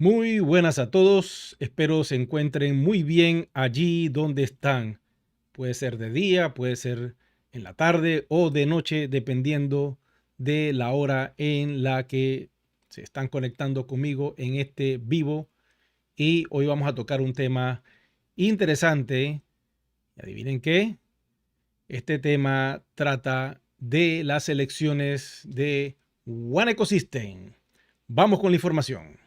Muy buenas a todos, espero se encuentren muy bien allí donde están. Puede ser de día, puede ser en la tarde o de noche, dependiendo de la hora en la que se están conectando conmigo en este vivo. Y hoy vamos a tocar un tema interesante. ¿Adivinen qué? Este tema trata de las elecciones de One Ecosystem. Vamos con la información.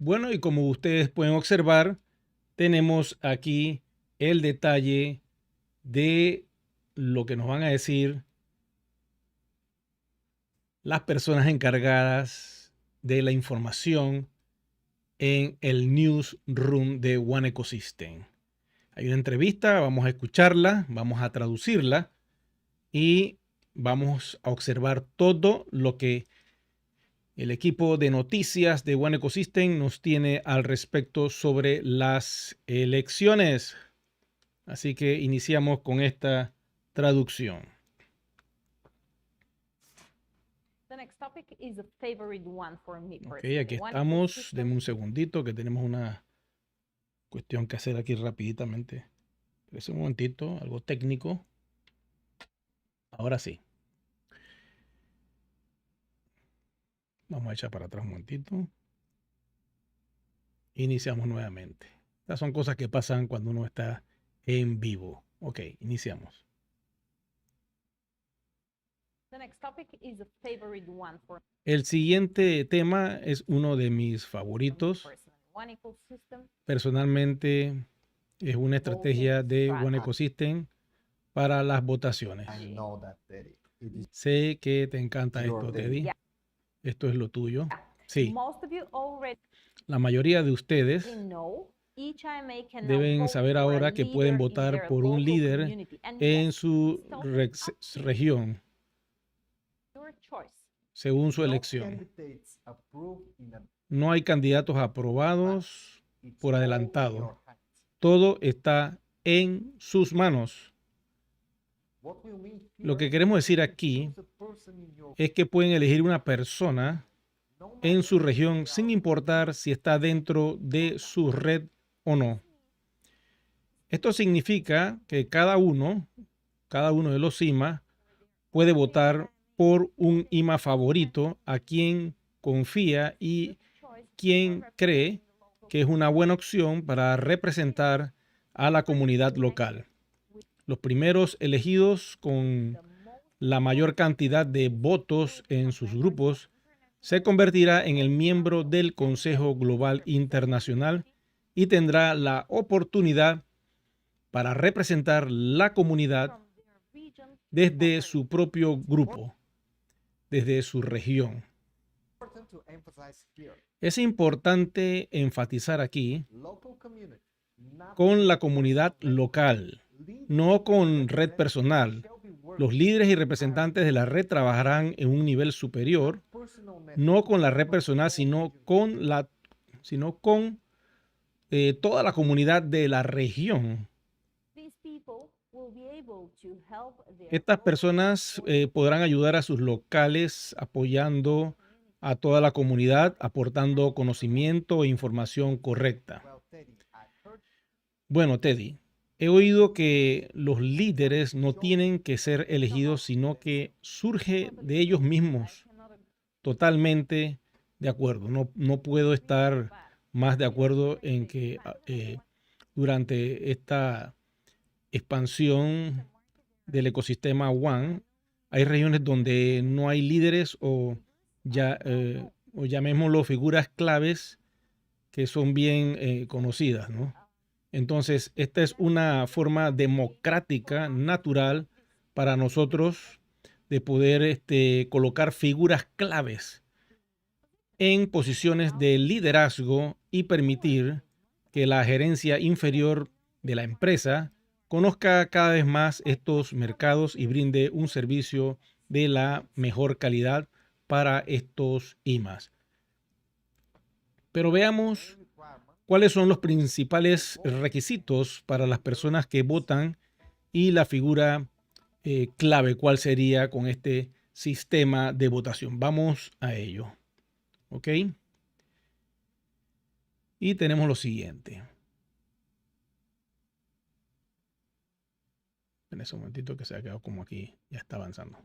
Bueno, y como ustedes pueden observar, tenemos aquí el detalle de lo que nos van a decir las personas encargadas de la información en el newsroom de One Ecosystem. Hay una entrevista, vamos a escucharla, vamos a traducirla y vamos a observar todo lo que el equipo de noticias de One Ecosystem nos tiene al respecto sobre las elecciones. Así que iniciamos con esta traducción. Ok, aquí estamos. Deme un segundito que tenemos una cuestión que hacer aquí rapiditamente. Espérese un momentito, algo técnico. Ahora sí. Vamos a echar para atrás un momentito. Iniciamos nuevamente. Estas son cosas que pasan cuando uno está en vivo. Ok, iniciamos. El siguiente tema es uno de mis favoritos. Personalmente es una estrategia de One Ecosystem para las votaciones. Sé que te encanta esto, Teddy. Esto es lo tuyo. Sí. La mayoría de ustedes deben saber ahora que pueden votar por un líder en su región, según su elección. No hay candidatos aprobados por adelantado. Todo está en sus manos. Lo que queremos decir aquí es que pueden elegir una persona en su región sin importar si está dentro de su red o no. Esto significa que cada uno de los IMA puede votar por un IMA favorito a quien confía y quien cree que es una buena opción para representar a la comunidad local. Los primeros elegidos con la mayor cantidad de votos en sus grupos se convertirá en el miembro del Consejo Global Internacional y tendrá la oportunidad para representar la comunidad desde su propio grupo, desde su región. Es importante enfatizar aquí con la comunidad local, no con red personal. Los líderes y representantes de la red trabajarán en un nivel superior, no con la red personal, sino con toda la comunidad de la región. Estas personas podrán ayudar a sus locales apoyando a toda la comunidad, aportando conocimiento e información correcta. Bueno, Teddy, he oído que los líderes no tienen que ser elegidos, sino que surge de ellos mismos. Totalmente de acuerdo. No puedo estar más de acuerdo en que durante esta expansión del ecosistema One hay regiones donde no hay líderes o llamémoslo figuras claves que son bien conocidas, ¿no? Entonces, esta es una forma democrática, natural, para nosotros de poder colocar figuras claves en posiciones de liderazgo y permitir que la gerencia inferior de la empresa conozca cada vez más estos mercados y brinde un servicio de la mejor calidad para estos IMAs. Pero veamos ¿Cuáles son los principales requisitos para las personas que votan y la figura clave? ¿Cuál sería con este sistema de votación? Vamos a ello. ¿Ok? Y tenemos lo siguiente. En ese momentito que se ha quedado como aquí, ya está avanzando.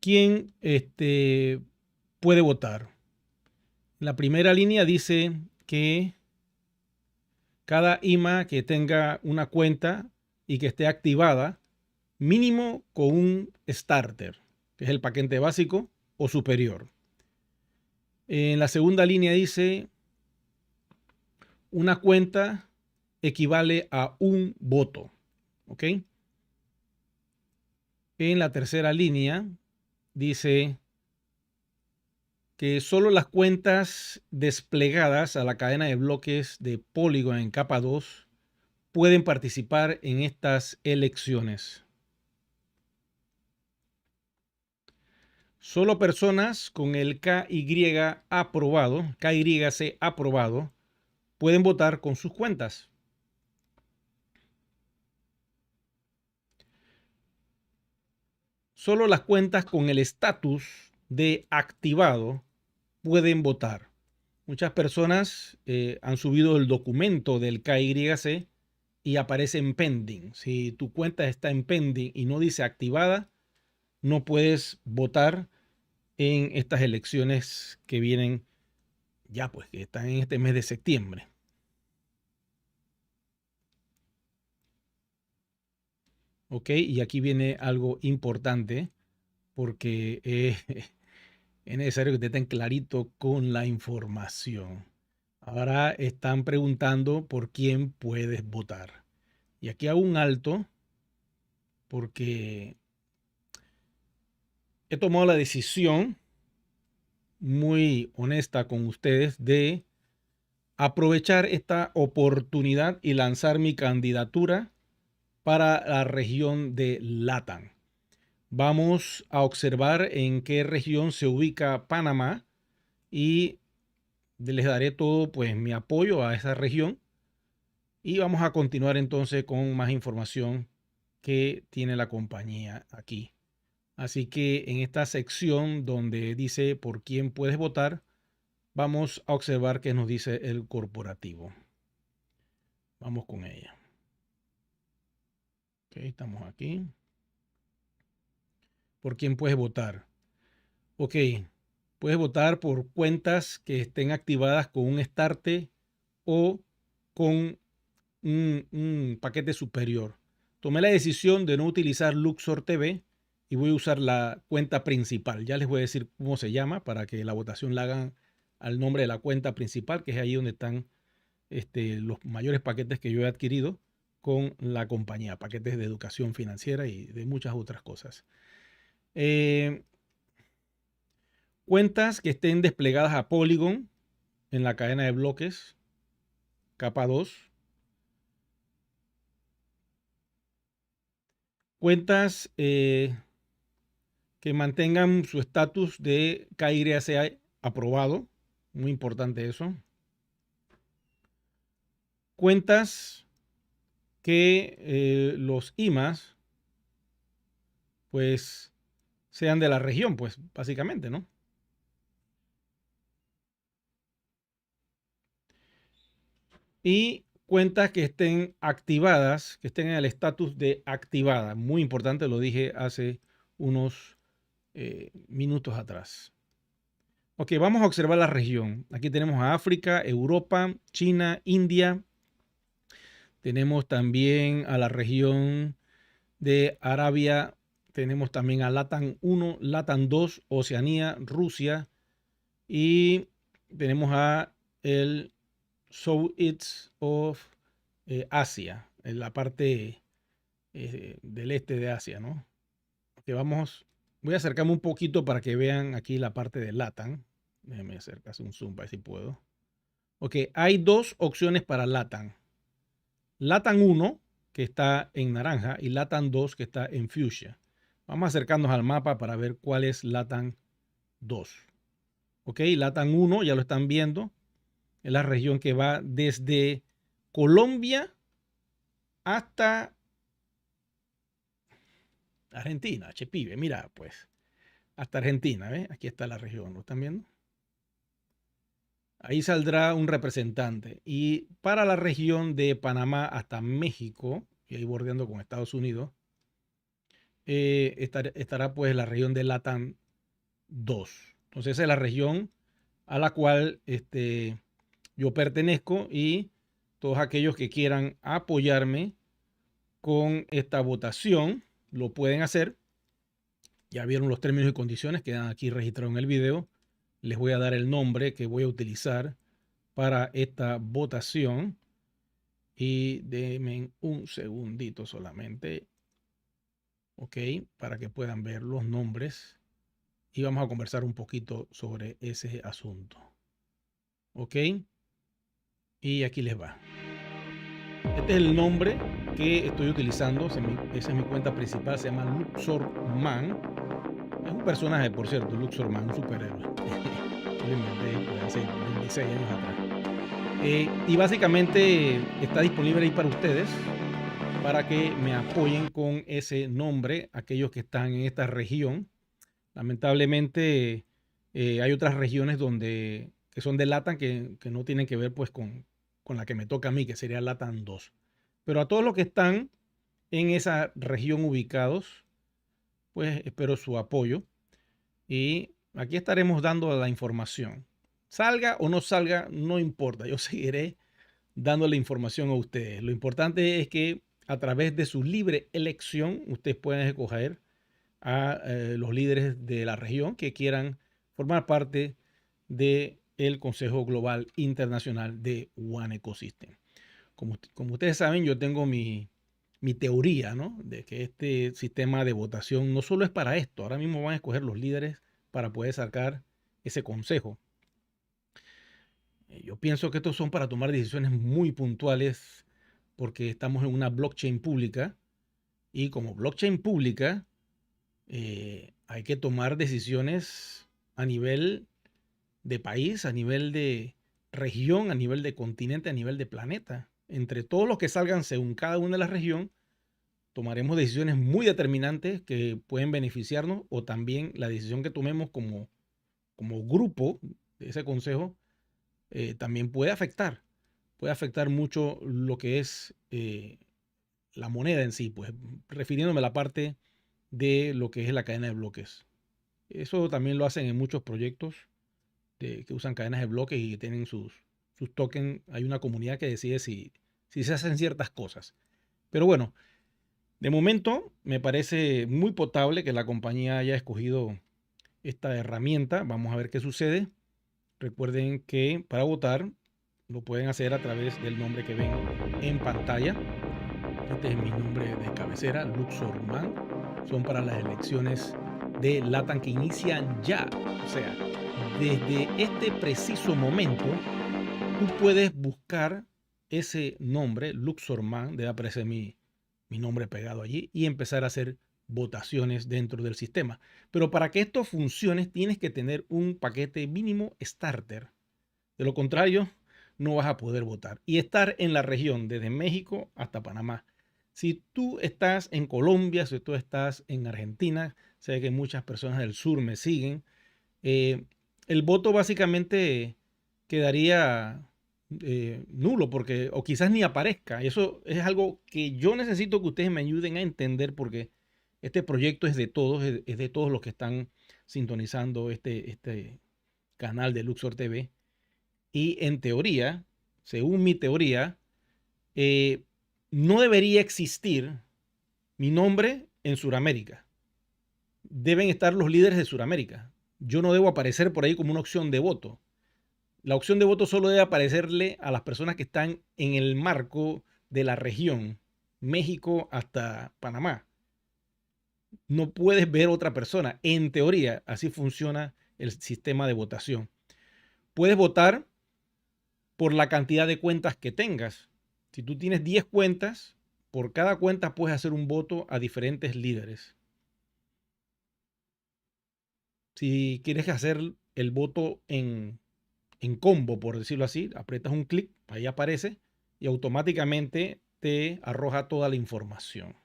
¿Quién puede votar? La primera línea dice que cada IMA que tenga una cuenta y que esté activada, mínimo con un starter, que es el paquete básico o superior. En la segunda línea dice una cuenta equivale a un voto. ¿Ok? En la tercera línea dice que solo las cuentas desplegadas a la cadena de bloques de Polygon en capa 2 pueden participar en estas elecciones. Solo personas con el KYC aprobado, pueden votar con sus cuentas. Solo las cuentas con el estatus de activado pueden votar. Muchas personas han subido el documento del KYC y aparece en pending. Si tu cuenta está en pending y no dice activada, no puedes votar en estas elecciones que vienen ya, pues, que están en este mes de septiembre. Ok, y aquí viene algo importante porque es necesario que te estén clarito con la información. Ahora están preguntando por quién puedes votar. Y aquí hago un alto porque he tomado la decisión muy honesta con ustedes de aprovechar esta oportunidad y lanzar mi candidatura para la región de LATAM. Vamos a observar en qué región se ubica Panamá y les daré todo pues mi apoyo a esa región y vamos a continuar entonces con más información que tiene la compañía aquí. Así que en esta sección donde dice por quién puedes votar, vamos a observar qué nos dice el corporativo. Vamos con ella. Ok, estamos aquí. ¿Por quién puedes votar? Ok, puedes votar por cuentas que estén activadas con un starte o con un paquete superior. Tomé la decisión de no utilizar Luxor TV y voy a usar la cuenta principal. Ya les voy a decir cómo se llama para que la votación la hagan al nombre de la cuenta principal, que es ahí donde están los mayores paquetes que yo he adquirido con la compañía, paquetes de educación financiera y de muchas otras cosas. Cuentas que estén desplegadas a Polygon en la cadena de bloques, capa 2. Cuentas que mantengan su estatus de KYC aprobado, muy importante eso. Cuentas que los IMAs pues sean de la región, pues básicamente, ¿no? Y cuentas que estén activadas, que estén en el estatus de activada. Muy importante, lo dije hace unos minutos atrás. Ok, vamos a observar la región. Aquí tenemos a África, Europa, China, India. Tenemos también a la región de Arabia. Tenemos también a LATAM 1, LATAM 2, Oceanía, Rusia. Y tenemos a el Southeast of Asia, en la parte del este de Asia, ¿no? Que voy a acercarme un poquito para que vean aquí la parte de LATAM. Déjenme acercarse un zoom para ver si puedo. Ok, hay dos opciones para LATAM. LATAM 1, que está en naranja, y LATAM 2, que está en fuchsia. Vamos a acercarnos al mapa para ver cuál es LATAM 2. Ok, LATAM 1, ya lo están viendo. Es la región que va desde Colombia hasta Argentina, che pibe, mira, pues, hasta Argentina, ¿ves? Aquí está la región, ¿lo están viendo? Ahí saldrá un representante. Y para la región de Panamá hasta México, y ahí bordeando con Estados Unidos, estará pues la región de LATAM 2. Entonces esa es la región a la cual yo pertenezco y todos aquellos que quieran apoyarme con esta votación lo pueden hacer. Ya vieron los términos y condiciones, quedan aquí registrados en el video. Les voy a dar el nombre que voy a utilizar para esta votación. Y denme un segundito solamente. Ok, para que puedan ver los nombres. Y vamos a conversar un poquito sobre ese asunto. Ok. Y aquí les va. Este es el nombre que estoy utilizando. Esa es mi cuenta principal. Se llama Luxorman. Es un personaje, por cierto, Luxorman, un superhéroe. Yo lo inventé hace 26 años atrás. Y básicamente está disponible ahí para ustedes, para que me apoyen con ese nombre, aquellos que están en esta región. Lamentablemente hay otras regiones que son de LATAM que no tienen que ver pues con la que me toca a mí, que sería LATAM 2. Pero a todos los que están en esa región ubicados, pues espero su apoyo. Y aquí estaremos dando la información. Salga o no salga, no importa. Yo seguiré dando la información a ustedes. Lo importante es que a través de su libre elección, ustedes pueden escoger a los líderes de la región que quieran formar parte del Consejo Global Internacional de One Ecosystem. Como ustedes saben, yo tengo mi teoría, ¿no? De que este sistema de votación no solo es para esto. Ahora mismo van a escoger los líderes para poder sacar ese consejo. Yo pienso que estos son para tomar decisiones muy puntuales porque estamos en una blockchain pública y como blockchain pública hay que tomar decisiones a nivel de país, a nivel de región, a nivel de continente, a nivel de planeta. Entre todos los que salgan según cada una de las regiones, tomaremos decisiones muy determinantes que pueden beneficiarnos o también la decisión que tomemos como grupo de ese consejo también puede afectar mucho lo que es la moneda en sí, pues refiriéndome a la parte de lo que es la cadena de bloques. Eso también lo hacen en muchos proyectos que usan cadenas de bloques y que tienen sus tokens. Hay una comunidad que decide si se hacen ciertas cosas. Pero bueno, de momento me parece muy potable que la compañía haya escogido esta herramienta. Vamos a ver qué sucede. Recuerden que para votar lo pueden hacer a través del nombre que ven en pantalla. Este es mi nombre de cabecera, Luxorman. Son para las elecciones de LATAM que inician ya. O sea, desde este preciso momento, tú puedes buscar ese nombre, Luxorman, debe aparecer mi nombre pegado allí, y empezar a hacer votaciones dentro del sistema. Pero para que esto funcione, tienes que tener un paquete mínimo starter. De lo contrario, no vas a poder votar. Y estar en la región desde México hasta Panamá. Si tú estás en Colombia, si tú estás en Argentina, sé que muchas personas del sur me siguen, el voto básicamente quedaría nulo porque o quizás ni aparezca. Eso es algo que yo necesito que ustedes me ayuden a entender porque este proyecto es de todos, es de todos los que están sintonizando este canal de Luxor TV. Y en teoría, según mi teoría, no debería existir mi nombre en Sudamérica. Deben estar los líderes de Sudamérica. Yo no debo aparecer por ahí como una opción de voto. La opción de voto solo debe aparecerle a las personas que están en el marco de la región, México hasta Panamá. No puedes ver otra persona. En teoría, así funciona el sistema de votación. Puedes votar por la cantidad de cuentas que tengas. Si tú tienes 10 cuentas, por cada cuenta puedes hacer un voto a diferentes líderes. Si quieres hacer el voto en en combo, por decirlo así. Aprietas un clic, ahí aparece y automáticamente te arroja toda la información.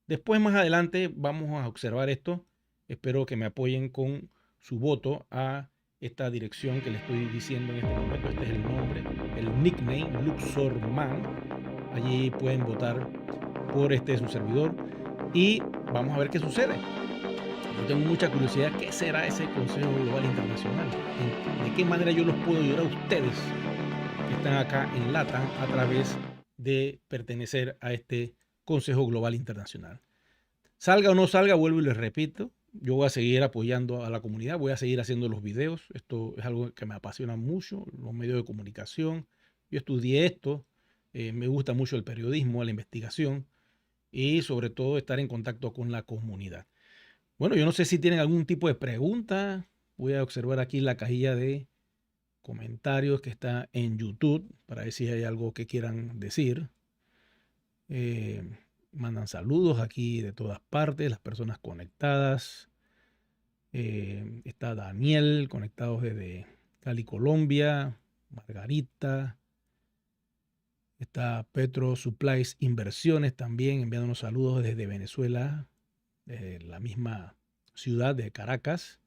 Después, más adelante, vamos a observar esto. Espero que me apoyen con su voto a esta dirección que le estoy diciendo en este momento. Este es el nombre, el nickname, Luxorman. Allí pueden votar por su servidor y vamos a ver qué sucede. Yo tengo mucha curiosidad, ¿qué será ese Consejo Global Internacional? ¿De qué manera yo los puedo ayudar a ustedes que están acá en LATAM a través de pertenecer a este Consejo Global Internacional? Salga o no salga, vuelvo y les repito, yo voy a seguir apoyando a la comunidad, voy a seguir haciendo los videos. Esto es algo que me apasiona mucho, los medios de comunicación. Yo estudié esto, me gusta mucho el periodismo, la investigación y sobre todo estar en contacto con la comunidad. Bueno, yo no sé si tienen algún tipo de pregunta. Voy a observar aquí la cajilla de comentarios que está en YouTube para ver si hay algo que quieran decir. Mandan saludos aquí de todas partes, las personas conectadas. Está Daniel, conectados desde Cali, Colombia. Margarita. Está Petro Supplies Inversiones también, enviándonos saludos desde Venezuela, desde la misma ciudad de Caracas.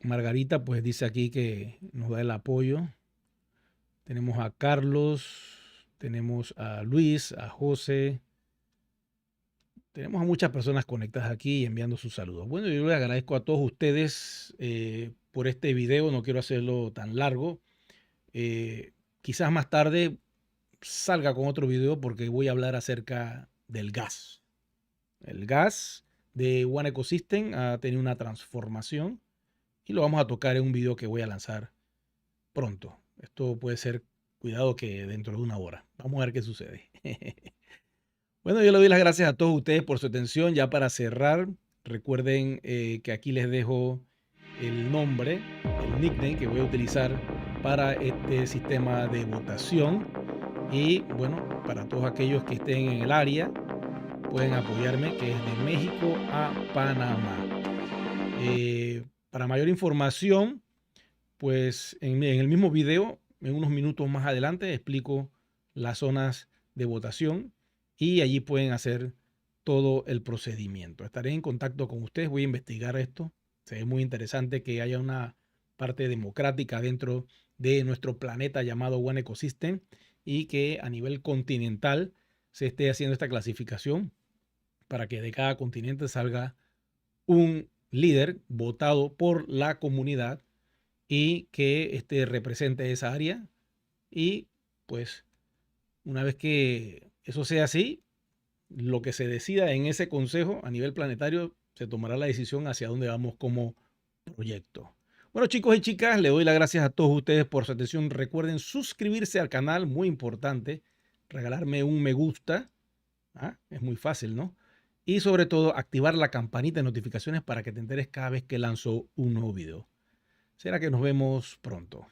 Margarita pues dice aquí que nos da el apoyo. Tenemos a Carlos, tenemos a Luis, a José. Tenemos a muchas personas conectadas aquí y enviando sus saludos. Bueno, yo les agradezco a todos ustedes por este video. No quiero hacerlo tan largo. Quizás más tarde salga con otro video porque voy a hablar acerca del gas. El gas de One Ecosystem ha tenido una transformación y lo vamos a tocar en un video que voy a lanzar pronto. Esto puede ser, cuidado que dentro de una hora. Vamos a ver qué sucede. Bueno, yo le doy las gracias a todos ustedes por su atención. Ya para cerrar, recuerden que aquí les dejo el nombre, el nickname que voy a utilizar para este sistema de votación. Y bueno, para todos aquellos que estén en el área, pueden apoyarme, que es de México a Panamá. Para mayor información, pues en el mismo video, en unos minutos más adelante, explico las zonas de votación y allí pueden hacer todo el procedimiento. Estaré en contacto con ustedes, voy a investigar esto. Se ve muy interesante que haya una parte democrática dentro de nuestro planeta llamado One Ecosystem y que a nivel continental se esté haciendo esta clasificación para que de cada continente salga un líder votado por la comunidad y que represente esa área. Y pues una vez que eso sea así, lo que se decida en ese consejo a nivel planetario, se tomará la decisión hacia dónde vamos como proyecto. Bueno, chicos y chicas, le doy las gracias a todos ustedes por su atención. Recuerden suscribirse al canal, muy importante, regalarme un me gusta. Es muy fácil, ¿no? Y sobre todo, activar la campanita de notificaciones para que te enteres cada vez que lanzo un nuevo video. Será que nos vemos pronto.